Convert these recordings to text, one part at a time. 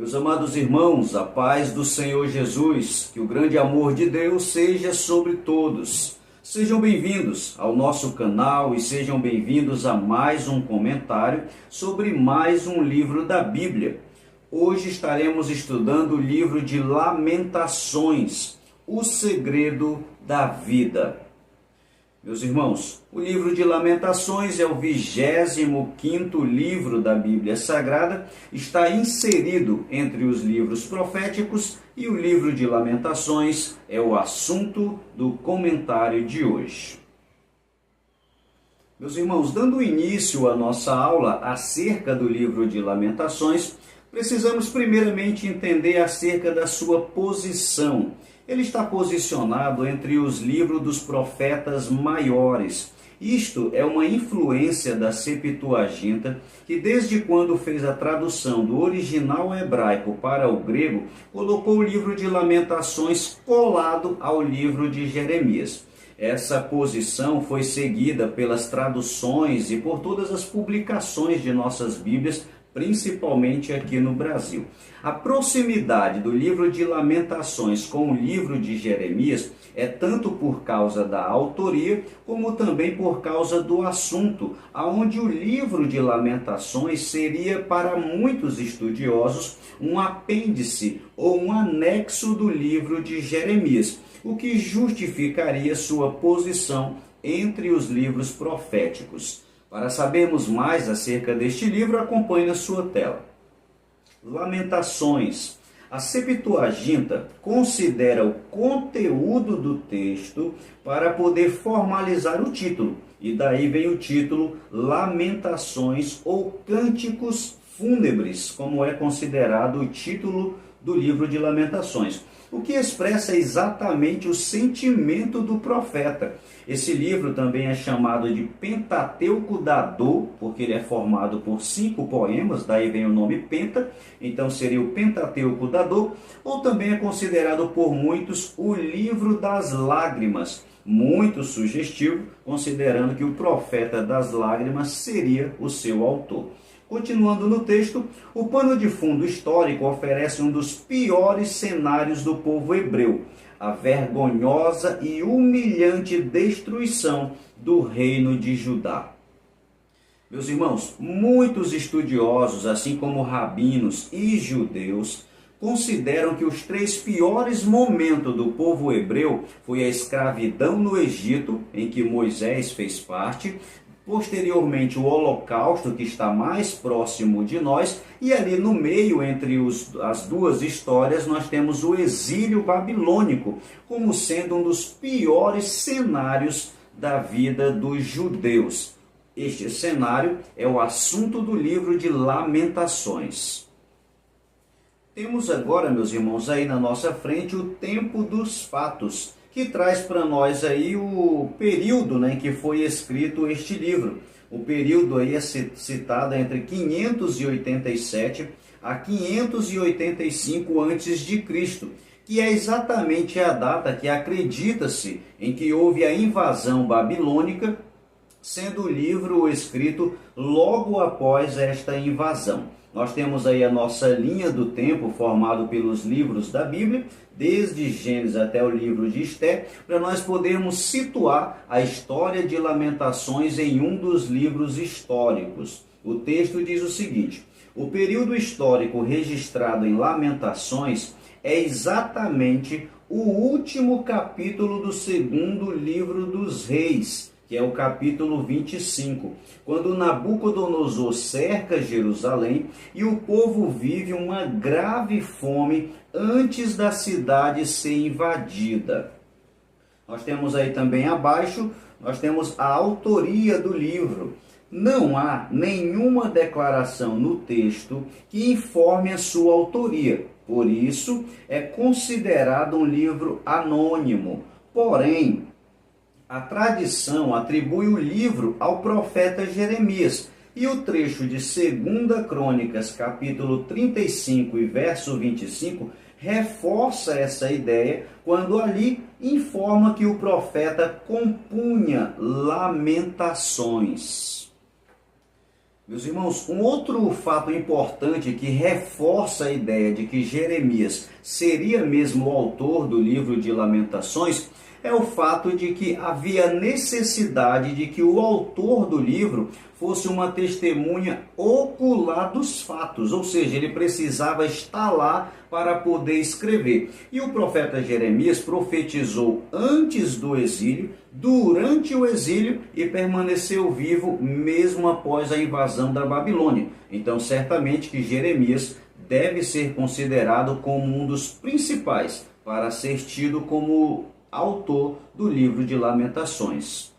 Meus amados irmãos, a paz do Senhor Jesus, que o grande amor de Deus seja sobre todos. Sejam bem-vindos ao nosso canal e sejam bem-vindos a mais um comentário sobre mais um livro da Bíblia. Hoje estaremos estudando o livro de Lamentações, o segredo da vida. Meus irmãos, o livro de Lamentações é o 25º livro da Bíblia Sagrada, está inserido entre os livros proféticos e o livro de Lamentações é o assunto do comentário de hoje. Meus irmãos, dando início à nossa aula acerca do livro de Lamentações, precisamos primeiramente entender acerca da sua posição. Ele está posicionado entre os livros dos profetas maiores. Isto é uma influência da Septuaginta, que desde quando fez a tradução do original hebraico para o grego, colocou o livro de Lamentações colado ao livro de Jeremias. Essa posição foi seguida pelas traduções e por todas as publicações de nossas Bíblias, principalmente aqui no Brasil. A proximidade do livro de Lamentações com o livro de Jeremias é tanto por causa da autoria, como também por causa do assunto, aonde o livro de Lamentações seria para muitos estudiosos um apêndice ou um anexo do livro de Jeremias, o que justificaria sua posição entre os livros proféticos. Para sabermos mais acerca deste livro, acompanhe na sua tela. Lamentações. A Septuaginta considera o conteúdo do texto para poder formalizar o título. E daí vem o título Lamentações ou Cânticos Fúnebres, como é considerado o título do livro de Lamentações, o que expressa exatamente o sentimento do profeta. Esse livro também é chamado de Pentateuco da Dor, porque ele é formado por 5 poemas, daí vem o nome Penta, então seria o Pentateuco da Dor, ou também é considerado por muitos o livro das lágrimas, muito sugestivo, considerando que o profeta das lágrimas seria o seu autor. Continuando no texto, o pano de fundo histórico oferece um dos piores cenários do povo hebreu, a vergonhosa e humilhante destruição do reino de Judá. Meus irmãos, muitos estudiosos, assim como rabinos e judeus, consideram que os 3 piores momentos do povo hebreu foi a escravidão no Egito, em que Moisés fez parte, posteriormente o Holocausto, que está mais próximo de nós, e ali no meio, entre as duas histórias, nós temos o exílio babilônico, como sendo um dos piores cenários da vida dos judeus. Este cenário é o assunto do livro de Lamentações. Temos agora, meus irmãos, aí na nossa frente o tempo dos fatos, que traz para nós aí o período, em que foi escrito este livro. O período aí é citado entre 587 a 585 a.C., que é exatamente a data que acredita-se em que houve a invasão babilônica, sendo o livro escrito logo após esta invasão. Nós temos aí a nossa linha do tempo formado pelos livros da Bíblia, desde Gênesis até o livro de Esté, para nós podermos situar a história de Lamentações em um dos livros históricos. O texto diz o seguinte: o período histórico registrado em Lamentações é exatamente o último capítulo do 2º livro dos Reis, que é o capítulo 25, quando Nabucodonosor cerca Jerusalém e o povo vive uma grave fome antes da cidade ser invadida. Nós temos aí também abaixo, nós temos a autoria do livro. Não há nenhuma declaração no texto que informe a sua autoria, por isso é considerado um livro anônimo. Porém, a tradição atribui o livro ao profeta Jeremias, e o trecho de 2 Crônicas, capítulo 35 e verso 25, reforça essa ideia quando ali informa que o profeta compunha lamentações. Meus irmãos, um outro fato importante que reforça a ideia de que Jeremias seria mesmo o autor do livro de Lamentações é o fato de que havia necessidade de que o autor do livro fosse uma testemunha ocular dos fatos, ou seja, ele precisava estar lá para poder escrever. E o profeta Jeremias profetizou antes do exílio, durante o exílio e permaneceu vivo mesmo após a invasão da Babilônia. Então, certamente que Jeremias deve ser considerado como um dos principais para ser tido como autor do livro de Lamentações.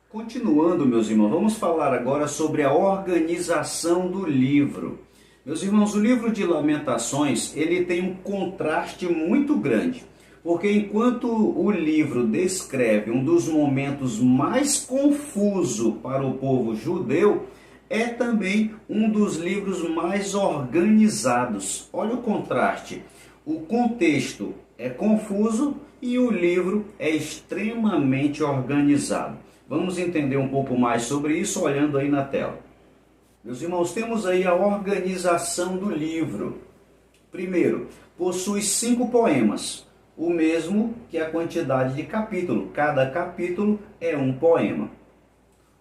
Continuando, meus irmãos, vamos falar agora sobre a organização do livro. Meus irmãos, o livro de Lamentações, ele tem um contraste muito grande, porque enquanto o livro descreve um dos momentos mais confusos para o povo judeu, é também um dos livros mais organizados. Olha o contraste. O contexto é confuso e o livro é extremamente organizado. Vamos entender um pouco mais sobre isso olhando aí na tela. Meus irmãos, temos aí a organização do livro. Primeiro, possui 5 poemas, o mesmo que a quantidade de capítulo. Cada capítulo é um poema.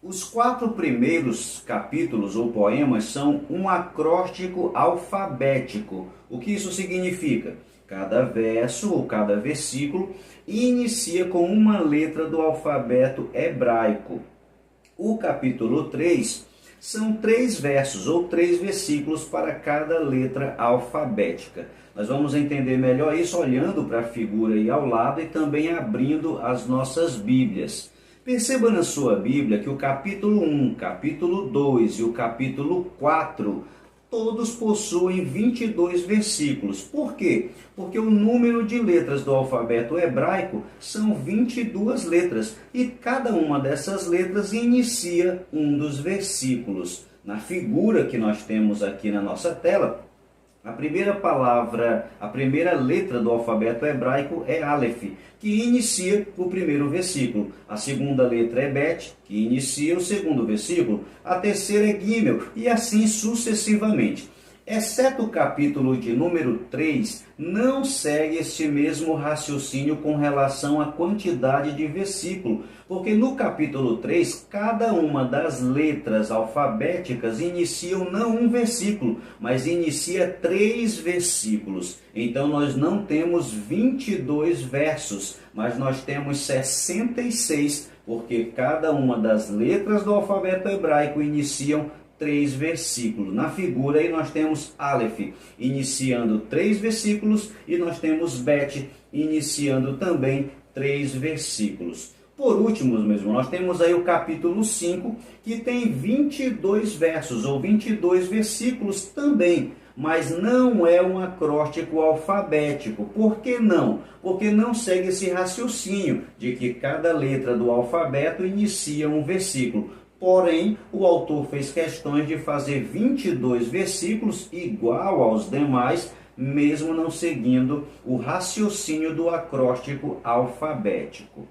Os 4 primeiros capítulos ou poemas são um acróstico alfabético. O que isso significa? Cada verso ou cada versículo inicia com uma letra do alfabeto hebraico. O capítulo 3 são 3 versos ou 3 versículos para cada letra alfabética. Nós vamos entender melhor isso olhando para a figura aí ao lado e também abrindo as nossas Bíblias. Perceba na sua Bíblia que o capítulo 1, capítulo 2 e o capítulo 4, todos possuem 22 versículos. Por quê? Porque o número de letras do alfabeto hebraico são 22 letras e cada uma dessas letras inicia um dos versículos. Na figura que nós temos aqui na nossa tela, a primeira palavra, a primeira letra do alfabeto hebraico é Aleph, que inicia o primeiro versículo. A segunda letra é Bet, que inicia o segundo versículo. A terceira é Gimel, e assim sucessivamente. Exceto o capítulo de número 3, não segue este mesmo raciocínio com relação à quantidade de versículo, porque no capítulo 3, cada uma das letras alfabéticas iniciam não um versículo, mas inicia 3 versículos. Então nós não temos 22 versos, mas nós temos 66, porque cada uma das letras do alfabeto hebraico iniciam 3 versículos. Na figura aí nós temos Aleph iniciando 3 versículos e nós temos Bet iniciando também 3 versículos. Por último, mesmo, nós temos aí o capítulo 5, que tem 22 versos ou 22 versículos também, mas não é um acróstico alfabético. Por que não? Porque não segue esse raciocínio de que cada letra do alfabeto inicia um versículo. Porém, o autor fez questões de fazer 22 versículos igual aos demais, mesmo não seguindo o raciocínio do acróstico alfabético.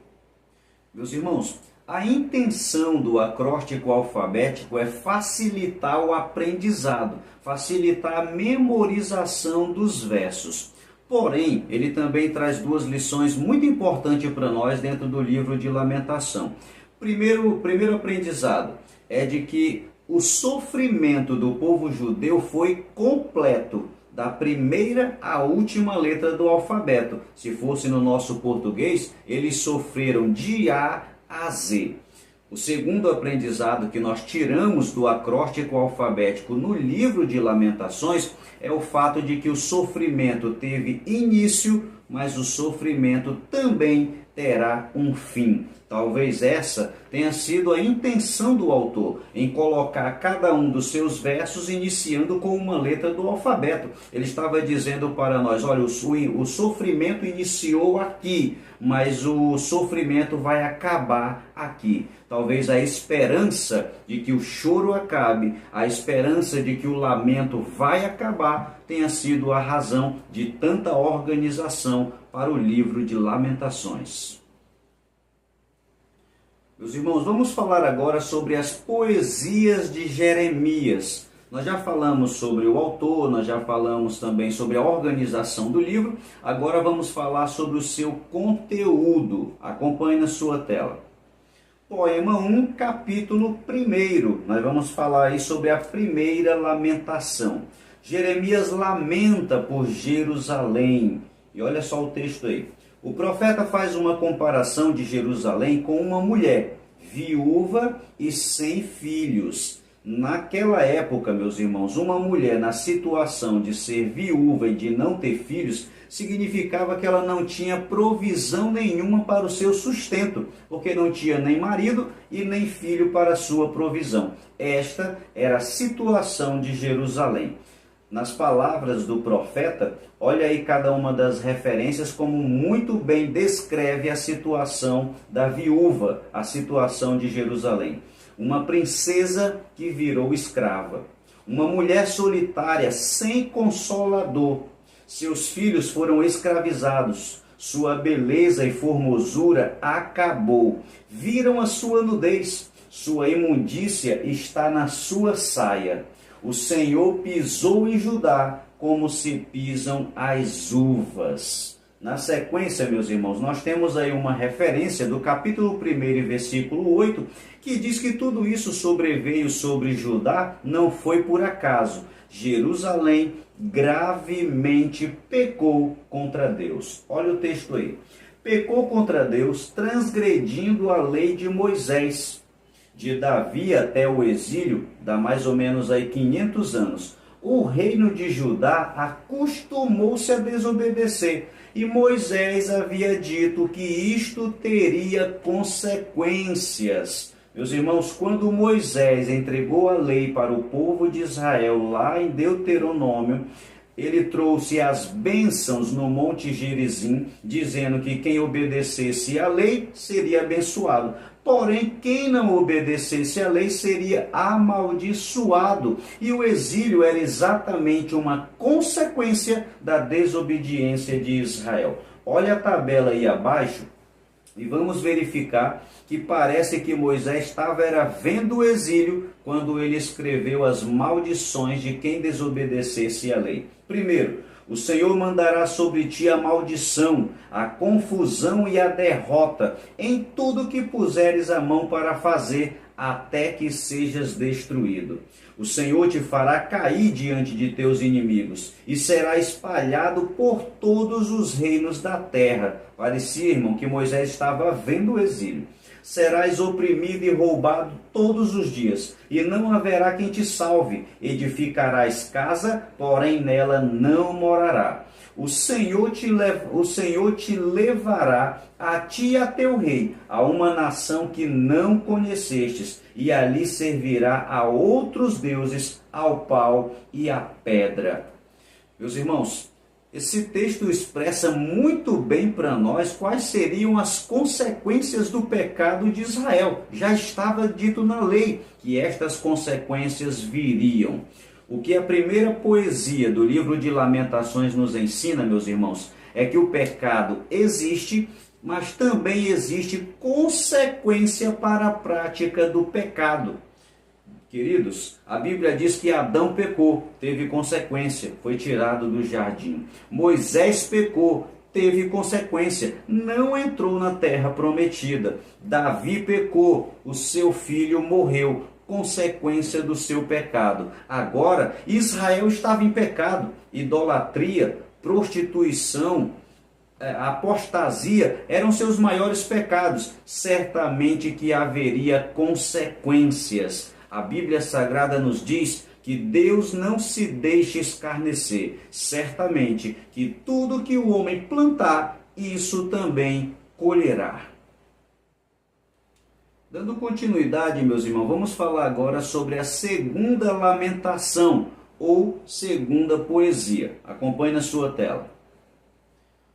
Meus irmãos, a intenção do acróstico alfabético é facilitar o aprendizado, facilitar a memorização dos versos. Porém, ele também traz 2 lições muito importantes para nós dentro do livro de Lamentação. Primeiro aprendizado é de que o sofrimento do povo judeu foi completo, da primeira à última letra do alfabeto. Se fosse no nosso português, eles sofreram de A a Z. O segundo aprendizado que nós tiramos do acróstico alfabético no livro de Lamentações é o fato de que o sofrimento teve início, mas o sofrimento também terá um fim. Talvez essa tenha sido a intenção do autor, em colocar cada um dos seus versos iniciando com uma letra do alfabeto. Ele estava dizendo para nós, olha, o sofrimento iniciou aqui, mas o sofrimento vai acabar aqui. Talvez a esperança de que o choro acabe, a esperança de que o lamento vai acabar, tenha sido a razão de tanta organização para o livro de Lamentações. Meus irmãos, vamos falar agora sobre as poesias de Jeremias. Nós já falamos sobre o autor, nós já falamos também sobre a organização do livro. Agora vamos falar sobre o seu conteúdo. Acompanhe na sua tela. Poema 1, capítulo 1. Nós vamos falar aí sobre a primeira lamentação. Jeremias lamenta por Jerusalém. E olha só o texto aí. O profeta faz uma comparação de Jerusalém com uma mulher, viúva e sem filhos. Naquela época, meus irmãos, uma mulher na situação de ser viúva e de não ter filhos, significava que ela não tinha provisão nenhuma para o seu sustento, porque não tinha nem marido e nem filho para a sua provisão. Esta era a situação de Jerusalém. Nas palavras do profeta, olha aí cada uma das referências como muito bem descreve a situação da viúva, a situação de Jerusalém. Uma princesa que virou escrava, uma mulher solitária sem consolador. Seus filhos foram escravizados, sua beleza e formosura acabou. Viram a sua nudez, sua imundícia está na sua saia. O Senhor pisou em Judá como se pisam as uvas. Na sequência, meus irmãos, nós temos aí uma referência do capítulo 1, versículo 8, que diz que tudo isso sobreveio sobre Judá não foi por acaso. Jerusalém gravemente pecou contra Deus. Olha o texto aí. Pecou contra Deus, transgredindo a lei de Moisés. De Davi até o exílio, dá mais ou menos aí 500 anos, o reino de Judá acostumou-se a desobedecer. E Moisés havia dito que isto teria consequências. Meus irmãos, quando Moisés entregou a lei para o povo de Israel, lá em Deuteronômio, ele trouxe as bênçãos no Monte Gerizim, dizendo que quem obedecesse à lei seria abençoado. Porém, quem não obedecesse à lei seria amaldiçoado. E o exílio era exatamente uma consequência da desobediência de Israel. Olha a tabela aí abaixo e vamos verificar que parece que Moisés estava vendo o exílio quando ele escreveu as maldições de quem desobedecesse à lei. Primeiro, o Senhor mandará sobre ti a maldição, a confusão e a derrota em tudo que puseres a mão para fazer, até que sejas destruído. O Senhor te fará cair diante de teus inimigos e será espalhado por todos os reinos da terra. Parecia, irmão, que Moisés estava vendo o exílio. Serás oprimido e roubado todos os dias, e não haverá quem te salve. Edificarás casa, porém nela não morará. O Senhor te levará a ti e a teu rei, a uma nação que não conhecestes, e ali servirá a outros deuses, ao pau e à pedra. Meus irmãos, esse texto expressa muito bem para nós quais seriam as consequências do pecado de Israel. Já estava dito na lei que estas consequências viriam. O que a primeira poesia do livro de Lamentações nos ensina, meus irmãos, é que o pecado existe, mas também existe consequência para a prática do pecado. Queridos, a Bíblia diz que Adão pecou, teve consequência, foi tirado do jardim. Moisés pecou, teve consequência, não entrou na terra prometida. Davi pecou, o seu filho morreu, consequência do seu pecado. Agora, Israel estava em pecado, idolatria, prostituição, apostasia eram seus maiores pecados. Certamente que haveria consequências. A Bíblia Sagrada nos diz que Deus não se deixa escarnecer. Certamente que tudo que o homem plantar, isso também colherá. Dando continuidade, meus irmãos, vamos falar agora sobre a segunda lamentação, ou segunda poesia. Acompanhe na sua tela.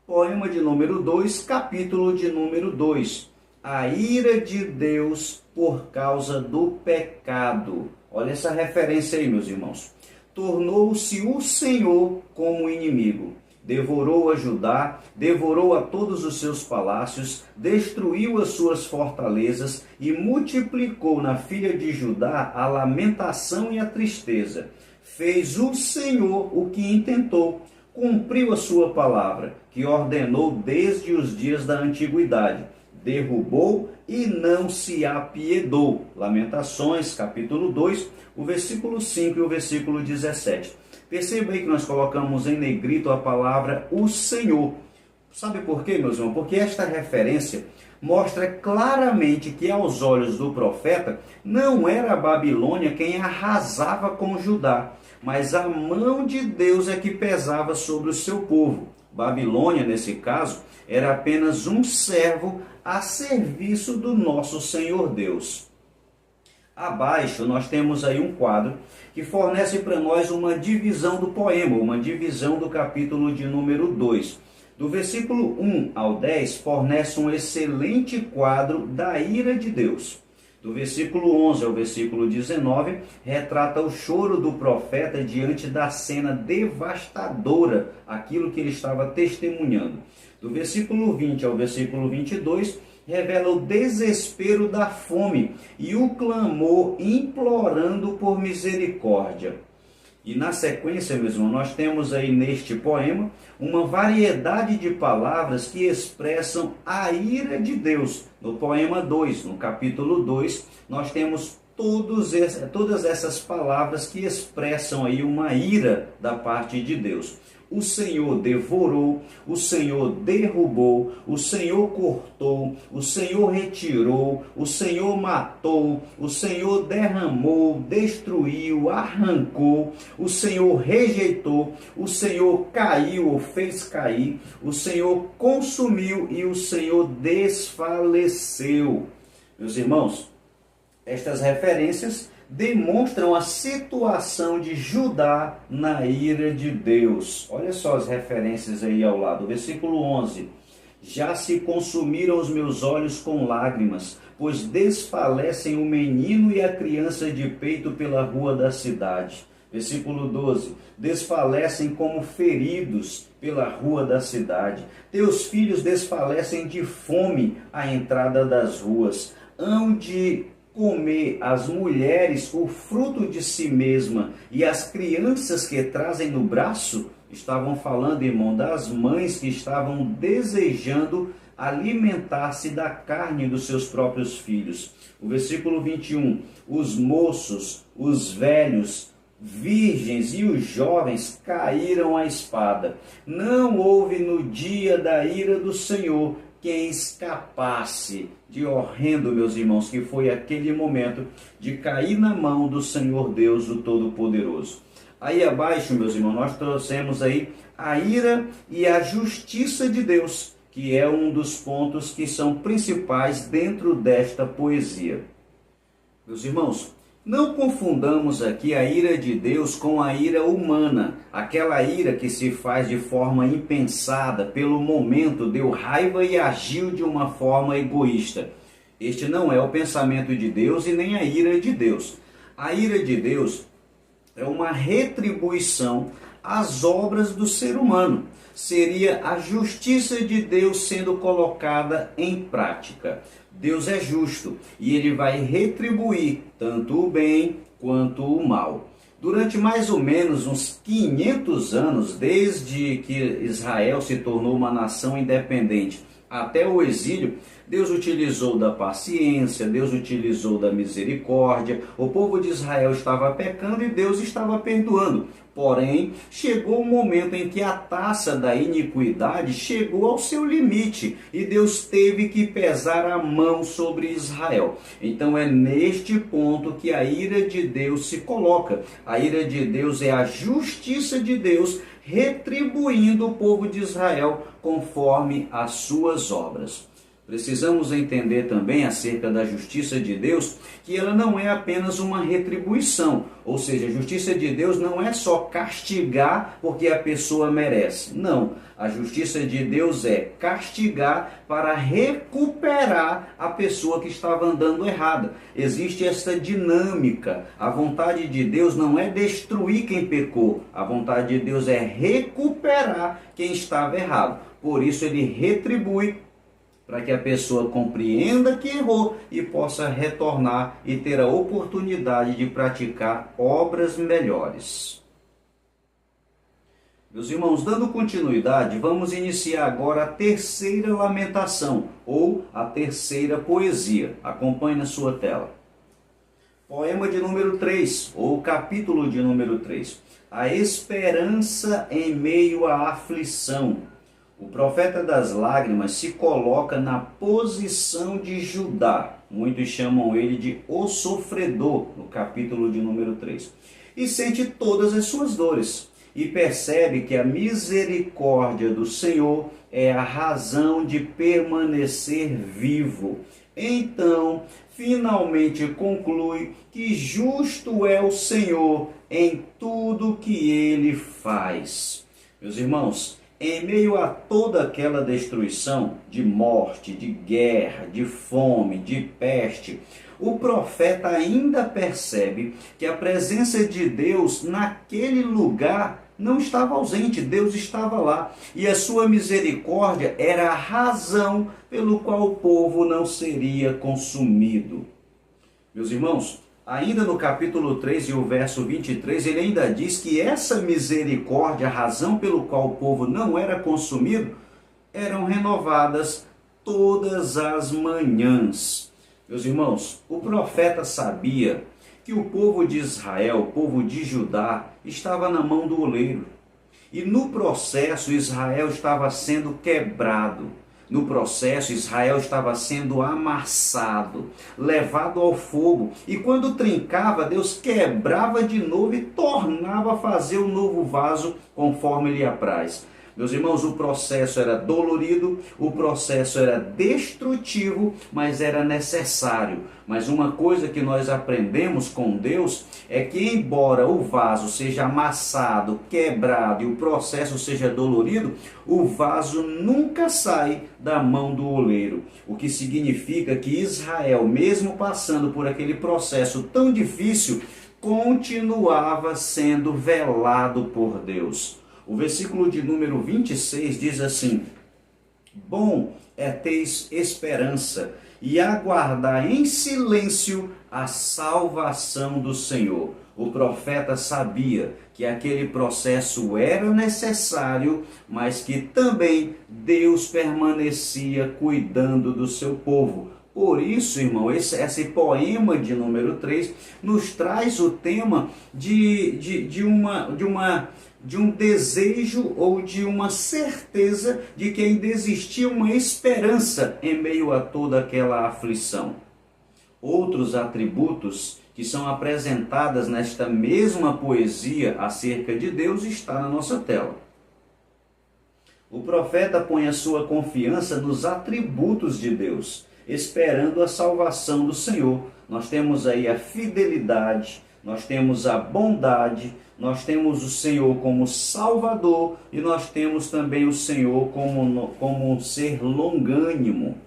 Poema de número 2, capítulo de número 2. A ira de Deus por causa do pecado. Olha essa referência aí, meus irmãos. Tornou-se o Senhor como inimigo, devorou a Judá, devorou a todos os seus palácios, destruiu as suas fortalezas e multiplicou na filha de Judá a lamentação e a tristeza. Fez o Senhor o que intentou, cumpriu a sua palavra, que ordenou desde os dias da antiguidade. Derrubou e não se apiedou. Lamentações, capítulo 2, o versículo 5 e o versículo 17. Perceba aí que nós colocamos em negrito a palavra o Senhor. Sabe por quê, meus irmãos? Porque esta referência mostra claramente que aos olhos do profeta não era a Babilônia quem arrasava com Judá, mas a mão de Deus é que pesava sobre o seu povo. Babilônia, nesse caso, era apenas um servo a serviço do nosso Senhor Deus. Abaixo nós temos aí um quadro que fornece para nós uma divisão do poema, uma divisão do capítulo de número 2. Do versículo 1 ao 10 fornece um excelente quadro da ira de Deus. Do versículo 11 ao versículo 19 retrata o choro do profeta diante da cena devastadora, aquilo que ele estava testemunhando. Do versículo 20 ao versículo 22 revela o desespero da fome e o clamor implorando por misericórdia. E na sequência, meu irmão, nós temos aí neste poema uma variedade de palavras que expressam a ira de Deus. No poema 2, no capítulo 2, nós temos todas essas palavras que expressam aí uma ira da parte de Deus. O Senhor devorou, o Senhor derrubou, o Senhor cortou, o Senhor retirou, o Senhor matou, o Senhor derramou, destruiu, arrancou, o Senhor rejeitou, o Senhor caiu ou fez cair, o Senhor consumiu e o Senhor desfaleceu. Meus irmãos, estas referências demonstram a situação de Judá na ira de Deus. Olha só as referências aí ao lado. Versículo 11. Já se consumiram os meus olhos com lágrimas, pois desfalecem o menino e a criança de peito pela rua da cidade. Versículo 12. Desfalecem como feridos pela rua da cidade. Teus filhos desfalecem de fome à entrada das ruas. Hão de comer as mulheres o fruto de si mesma e as crianças que trazem no braço. Estavam falando, irmão, das mães que estavam desejando alimentar-se da carne dos seus próprios filhos. O versículo 21, os moços, os velhos, virgens e os jovens caíram à espada. Não houve no dia da ira do Senhor quem escapasse de horrendo, meus irmãos, que foi aquele momento de cair na mão do Senhor Deus, o Todo-Poderoso. Aí abaixo, meus irmãos, nós trouxemos aí a ira e a justiça de Deus, que é um dos pontos que são principais dentro desta poesia. Meus irmãos, não confundamos aqui a ira de Deus com a ira humana, aquela ira que se faz de forma impensada, pelo momento deu raiva e agiu de uma forma egoísta. Este não é o pensamento de Deus e nem a ira de Deus. A ira de Deus é uma retribuição às obras do ser humano. Seria a justiça de Deus sendo colocada em prática. Deus é justo e ele vai retribuir tanto o bem quanto o mal. Durante mais ou menos uns 500 anos, desde que Israel se tornou uma nação independente até o exílio, Deus utilizou da paciência, Deus utilizou da misericórdia. O povo de Israel estava pecando e Deus estava perdoando. Porém, chegou o momento em que a taça da iniquidade chegou ao seu limite e Deus teve que pesar a mão sobre Israel. Então é neste ponto que a ira de Deus se coloca. A ira de Deus é a justiça de Deus retribuindo o povo de Israel conforme as suas obras. Precisamos entender também acerca da justiça de Deus, que ela não é apenas uma retribuição, ou seja, a justiça de Deus não é só castigar porque a pessoa merece. Não, a justiça de Deus é castigar para recuperar a pessoa que estava andando errada. Existe essa dinâmica. A vontade de Deus não é destruir quem pecou, a vontade de Deus é recuperar quem estava errado. Por isso ele retribui, para que a pessoa compreenda que errou e possa retornar e ter a oportunidade de praticar obras melhores. Meus irmãos, dando continuidade, vamos iniciar agora a terceira lamentação, ou a terceira poesia. Acompanhe na sua tela. Poema de número 3, ou capítulo de número 3. A esperança em meio à aflição. O profeta das lágrimas se coloca na posição de Judá. Muitos chamam ele de o sofredor, no capítulo de número 3. E sente todas as suas dores. E percebe que a misericórdia do Senhor é a razão de permanecer vivo. Então, finalmente conclui que justo é o Senhor em tudo que ele faz. Meus irmãos, em meio a toda aquela destruição de morte, de guerra, de fome, de peste, o profeta ainda percebe que a presença de Deus naquele lugar não estava ausente, Deus estava lá. E a sua misericórdia era a razão pelo qual o povo não seria consumido. Meus irmãos, ainda no capítulo 3 e o verso 23, ele ainda diz que essa misericórdia, a razão pelo qual o povo não era consumido, eram renovadas todas as manhãs. Meus irmãos, o profeta sabia que o povo de Israel, o povo de Judá, estava na mão do oleiro. E no processo Israel estava sendo quebrado. No processo, Israel estava sendo amassado, levado ao fogo. E quando trincava, Deus quebrava de novo e tornava a fazer um novo vaso conforme lhe apraz. Meus irmãos, o processo era dolorido, o processo era destrutivo, mas era necessário. Mas uma coisa que nós aprendemos com Deus é que, embora o vaso seja amassado, quebrado e o processo seja dolorido, o vaso nunca sai da mão do oleiro. O que significa que Israel, mesmo passando por aquele processo tão difícil, continuava sendo velado por Deus. O versículo de número 26 diz assim: bom é ter esperança e aguardar em silêncio a salvação do Senhor. O profeta sabia que aquele processo era necessário, mas que também Deus permanecia cuidando do seu povo. Por isso, irmão, esse poema de número 3 nos traz o tema de um desejo ou de uma certeza de que ainda existia uma esperança em meio a toda aquela aflição. Outros atributos que são apresentadas nesta mesma poesia acerca de Deus está na nossa tela. O profeta põe a sua confiança nos atributos de Deus, esperando a salvação do Senhor. Nós temos aí a fidelidade, nós temos a bondade, nós temos o Senhor como Salvador e nós temos também o Senhor como um ser longânimo.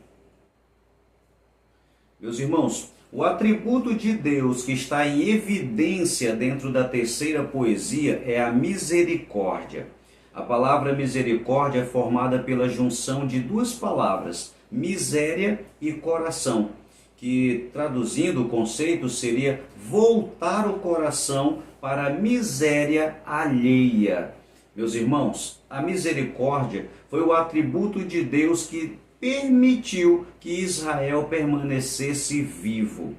Meus irmãos, o atributo de Deus que está em evidência dentro da terceira poesia é a misericórdia. A palavra misericórdia é formada pela junção de duas palavras, miséria e coração, que traduzindo o conceito seria voltar o coração para a miséria alheia. Meus irmãos, a misericórdia foi o atributo de Deus que permitiu que Israel permanecesse vivo.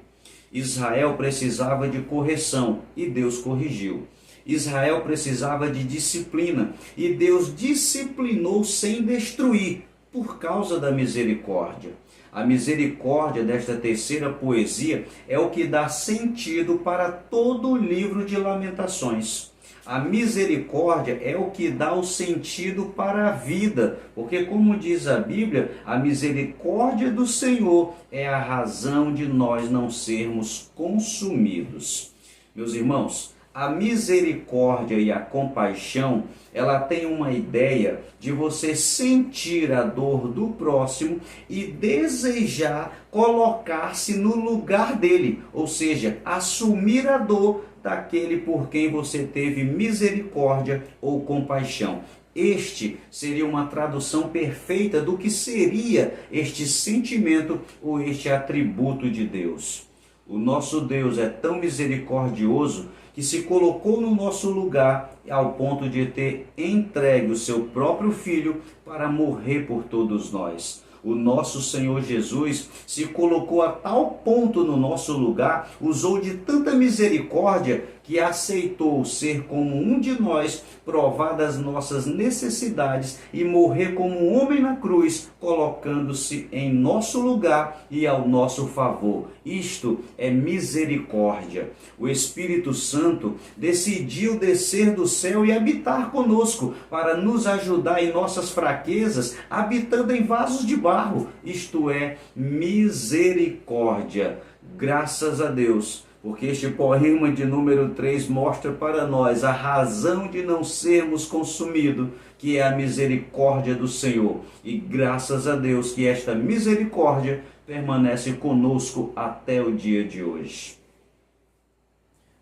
Israel precisava de correção e Deus corrigiu. Israel precisava de disciplina e Deus disciplinou sem destruir por causa da misericórdia. A misericórdia desta terceira poesia é o que dá sentido para todo o livro de Lamentações. A misericórdia é o que dá o sentido para a vida, porque como diz a Bíblia, a misericórdia do Senhor é a razão de nós não sermos consumidos. Meus irmãos, a misericórdia e a compaixão, ela tem uma ideia de você sentir a dor do próximo e desejar colocar-se no lugar dele, ou seja, assumir a dor daquele por quem você teve misericórdia ou compaixão. Este seria uma tradução perfeita do que seria este sentimento ou este atributo de Deus. O nosso Deus é tão misericordioso que se colocou no nosso lugar ao ponto de ter entregue o seu próprio Filho para morrer por todos nós. O nosso Senhor Jesus se colocou a tal ponto no nosso lugar, usou de tanta misericórdia que aceitou ser como um de nós, provar das nossas necessidades e morrer como um homem na cruz, colocando-se em nosso lugar e ao nosso favor. Isto é misericórdia. O Espírito Santo decidiu descer do céu e habitar conosco para nos ajudar em nossas fraquezas, habitando em vasos de barro. Isto é misericórdia. Graças a Deus. Porque este poema de número 3 mostra para nós a razão de não sermos consumidos, que é a misericórdia do Senhor. E graças a Deus que esta misericórdia permanece conosco até o dia de hoje.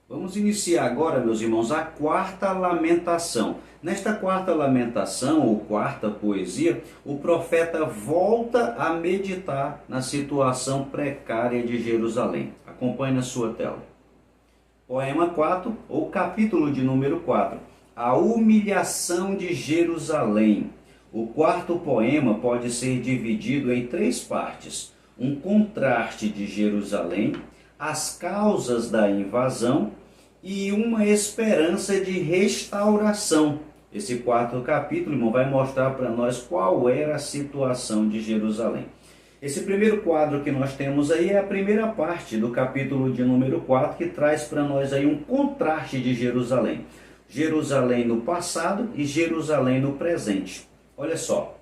Vamos iniciar agora, meus irmãos, a quarta lamentação. Nesta quarta lamentação, ou quarta poesia, o profeta volta a meditar na situação precária de Jerusalém. Acompanhe na sua tela. Poema 4, ou capítulo de número 4. A humilhação de Jerusalém. O quarto poema pode ser dividido em 3 partes. Um contraste de Jerusalém, as causas da invasão e uma esperança de restauração. Esse quarto capítulo, irmão, vai mostrar para nós qual era a situação de Jerusalém. Esse primeiro quadro que nós temos aí é a primeira parte do capítulo de número 4, que traz para nós aí um contraste de Jerusalém. Jerusalém no passado e Jerusalém no presente. Olha só,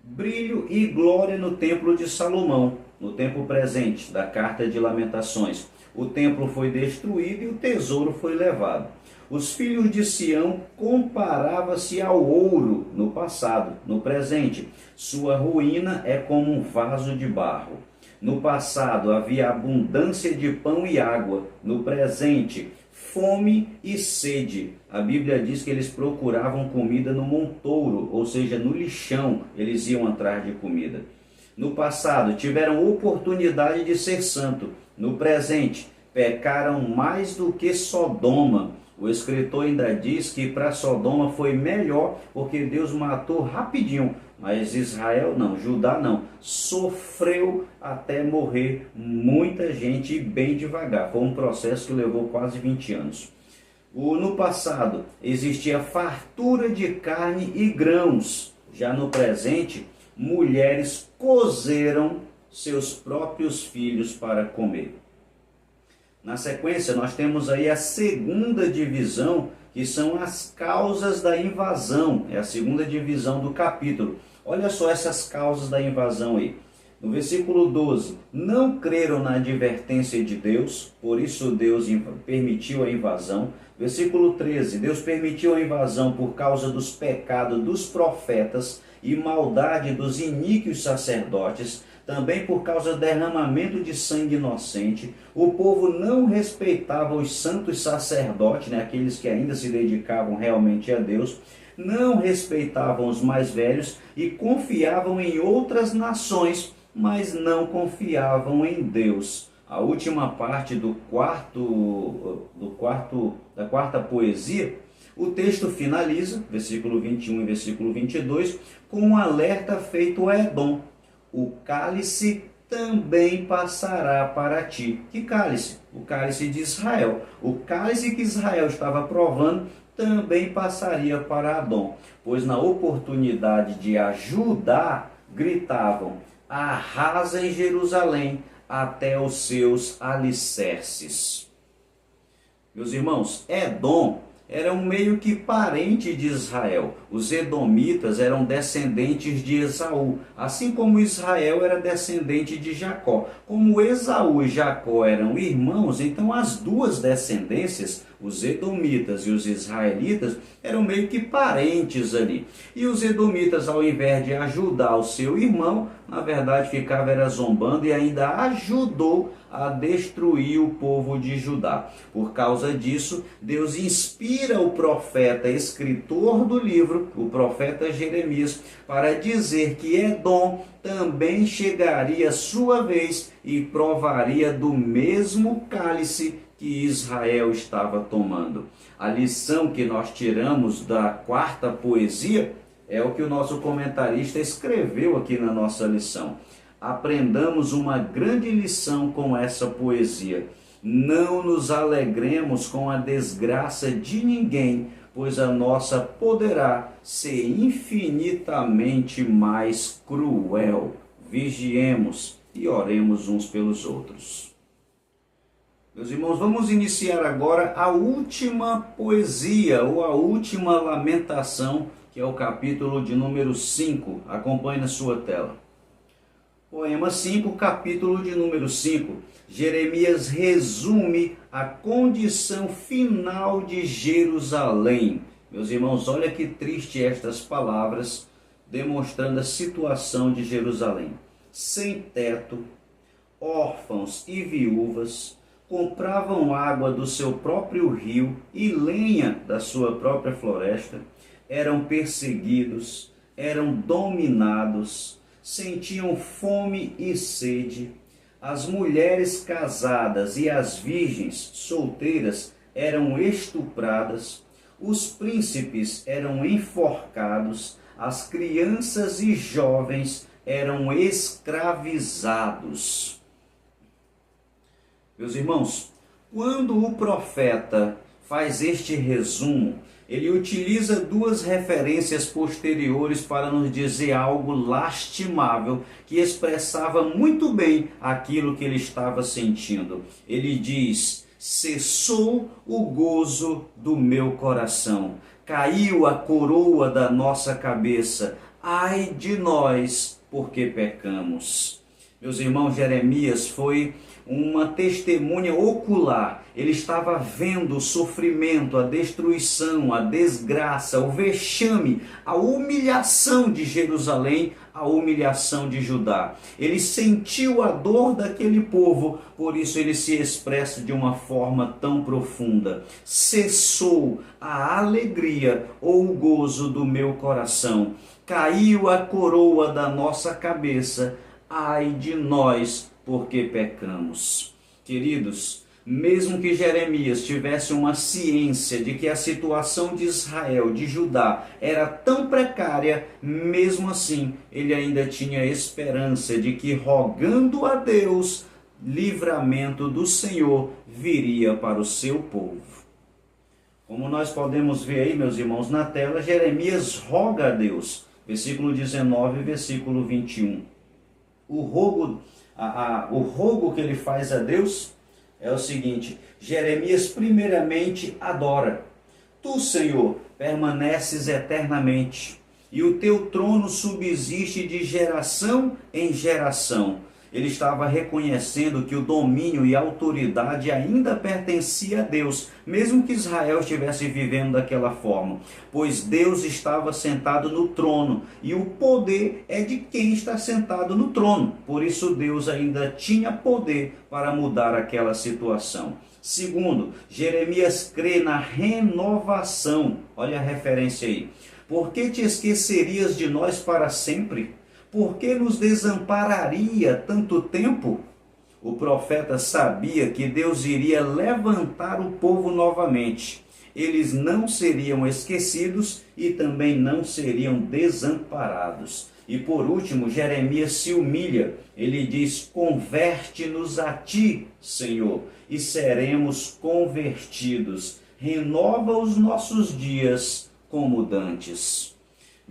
brilho e glória no templo de Salomão, no tempo presente da Carta de Lamentações. O templo foi destruído e o tesouro foi levado. Os filhos de Sião comparava-se ao ouro no passado, no presente. Sua ruína é como um vaso de barro. No passado havia abundância de pão e água. No presente, fome e sede. A Bíblia diz que eles procuravam comida no montouro, ou seja, no lixão, eles iam atrás de comida. No passado, tiveram oportunidade de ser santo. No presente, pecaram mais do que Sodoma. O escritor ainda diz que para Sodoma foi melhor, porque Deus matou rapidinho. Mas Israel não, Judá não. Sofreu até morrer muita gente e bem devagar. Foi um processo que levou quase 20 anos. No passado, existia fartura de carne e grãos. Já no presente, mulheres cozeram seus próprios filhos para comer. Na sequência, nós temos aí a segunda divisão, que são as causas da invasão. É a segunda divisão do capítulo. Olha só essas causas da invasão aí. No versículo 12, não creram na advertência de Deus, por isso Deus permitiu a invasão. Versículo 13, Deus permitiu a invasão por causa dos pecados dos profetas e maldade dos iníquos sacerdotes, também por causa do derramamento de sangue inocente. O povo não respeitava os santos sacerdotes, aqueles que ainda se dedicavam realmente a Deus, não respeitavam os mais velhos e confiavam em outras nações, mas não confiavam em Deus. A última parte da quarta poesia, o texto finaliza, versículo 21 e versículo 22, com um alerta feito a Edom. O cálice também passará para ti. Que cálice? O cálice de Israel. O cálice que Israel estava provando também passaria para Edom, pois na oportunidade de ajudar, gritavam: arrasem Jerusalém até os seus alicerces. Meus irmãos, Edom eram meio que parente de Israel. Os edomitas eram descendentes de Esaú, assim como Israel era descendente de Jacó. Como Esaú e Jacó eram irmãos, então as duas descendências, os edomitas e os israelitas, eram meio que parentes ali. E os edomitas, ao invés de ajudar o seu irmão, na verdade ficava era zombando e ainda ajudou a destruir o povo de Judá. Por causa disso, Deus inspira o profeta, escritor do livro, o profeta Jeremias, para dizer que Edom também chegaria sua vez e provaria do mesmo cálice que Israel estava tomando. A lição que nós tiramos da quarta poesia é o que o nosso comentarista escreveu aqui na nossa lição. Aprendamos uma grande lição com essa poesia. Não nos alegremos com a desgraça de ninguém, pois a nossa poderá ser infinitamente mais cruel. Vigiemos e oremos uns pelos outros. Meus irmãos, vamos iniciar agora a última poesia, ou a última lamentação, que é o capítulo de número 5. Acompanhe na sua tela. Poema 5, capítulo de número 5. Jeremias resume a condição final de Jerusalém. Meus irmãos, olha que triste estas palavras, demonstrando a situação de Jerusalém. Sem teto, órfãos e viúvas, compravam água do seu próprio rio e lenha da sua própria floresta, eram perseguidos, eram dominados, sentiam fome e sede. As mulheres casadas e as virgens solteiras eram estupradas, os príncipes eram enforcados, as crianças e jovens eram escravizados. Meus irmãos, quando o profeta faz este resumo, ele utiliza duas referências posteriores para nos dizer algo lastimável, que expressava muito bem aquilo que ele estava sentindo. Ele diz: cessou o gozo do meu coração, caiu a coroa da nossa cabeça, ai de nós, porque pecamos. Meus irmãos, Jeremias foi uma testemunha ocular. Ele estava vendo o sofrimento, a destruição, a desgraça, o vexame, a humilhação de Jerusalém, a humilhação de Judá. Ele sentiu a dor daquele povo, por isso ele se expressa de uma forma tão profunda. Cessou a alegria ou o gozo do meu coração, caiu a coroa da nossa cabeça, ai de nós, porque pecamos. Queridos, mesmo que Jeremias tivesse uma ciência de que a situação de Israel, de Judá, era tão precária, mesmo assim, ele ainda tinha esperança de que, rogando a Deus, livramento do Senhor viria para o seu povo. Como nós podemos ver aí, meus irmãos, na tela, Jeremias roga a Deus. Versículo 19 e versículo 21. O rogo que ele faz a Deus é o seguinte: Jeremias primeiramente adora. Tu, Senhor, permaneces eternamente, e o teu trono subsiste de geração em geração. Ele estava reconhecendo que o domínio e a autoridade ainda pertencia a Deus, mesmo que Israel estivesse vivendo daquela forma, pois Deus estava sentado no trono, e o poder é de quem está sentado no trono. Por isso Deus ainda tinha poder para mudar aquela situação. Segundo, Jeremias crê na renovação. Olha a referência aí. Por que te esquecerias de nós para sempre? Por que nos desampararia tanto tempo? O profeta sabia que Deus iria levantar o povo novamente. Eles não seriam esquecidos e também não seriam desamparados. E por último, Jeremias se humilha. Ele diz: converte-nos a ti, Senhor, e seremos convertidos. Renova os nossos dias como dantes.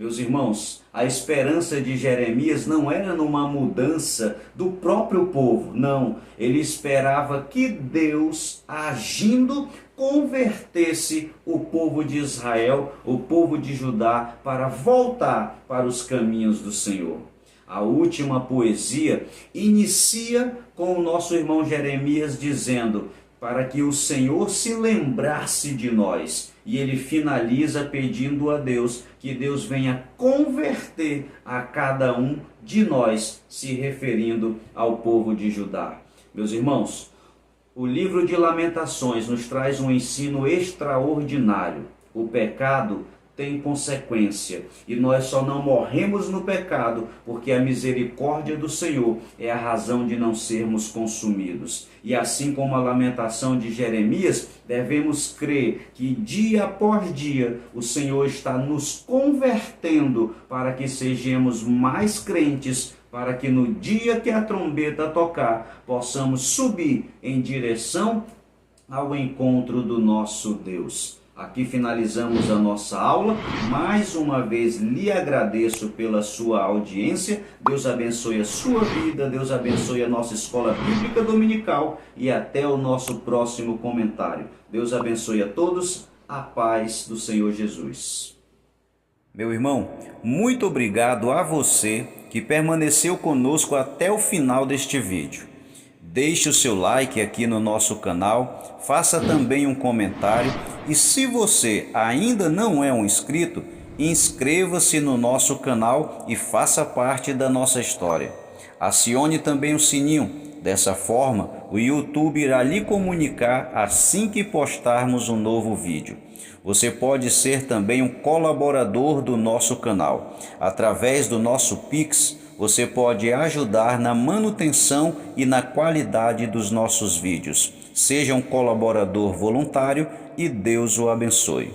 Meus irmãos, a esperança de Jeremias não era numa mudança do próprio povo, não. Ele esperava que Deus, agindo, convertesse o povo de Israel, o povo de Judá, para voltar para os caminhos do Senhor. A última poesia inicia com o nosso irmão Jeremias dizendo: para que o Senhor se lembrasse de nós. E ele finaliza pedindo a Deus que Deus venha converter a cada um de nós, se referindo ao povo de Judá. Meus irmãos, o livro de Lamentações nos traz um ensino extraordinário. O pecado tem consequência, e nós só não morremos no pecado porque a misericórdia do Senhor é a razão de não sermos consumidos. E assim como a lamentação de Jeremias, devemos crer que dia após dia o Senhor está nos convertendo para que sejamos mais crentes, para que no dia que a trombeta tocar, possamos subir em direção ao encontro do nosso Deus. Aqui finalizamos a nossa aula. Mais uma vez lhe agradeço pela sua audiência. Deus abençoe a sua vida, Deus abençoe a nossa escola bíblica dominical e até o nosso próximo comentário. Deus abençoe a todos, a paz do Senhor Jesus. Meu irmão, muito obrigado a você que permaneceu conosco até o final deste vídeo. Deixe o seu like aqui no nosso canal, faça também um comentário e se você ainda não é um inscrito, inscreva-se no nosso canal e faça parte da nossa história. Acione também o sininho, dessa forma o YouTube irá lhe comunicar assim que postarmos um novo vídeo. Você pode ser também um colaborador do nosso canal. Através do nosso Pix, você pode ajudar na manutenção e na qualidade dos nossos vídeos. Seja um colaborador voluntário e Deus o abençoe.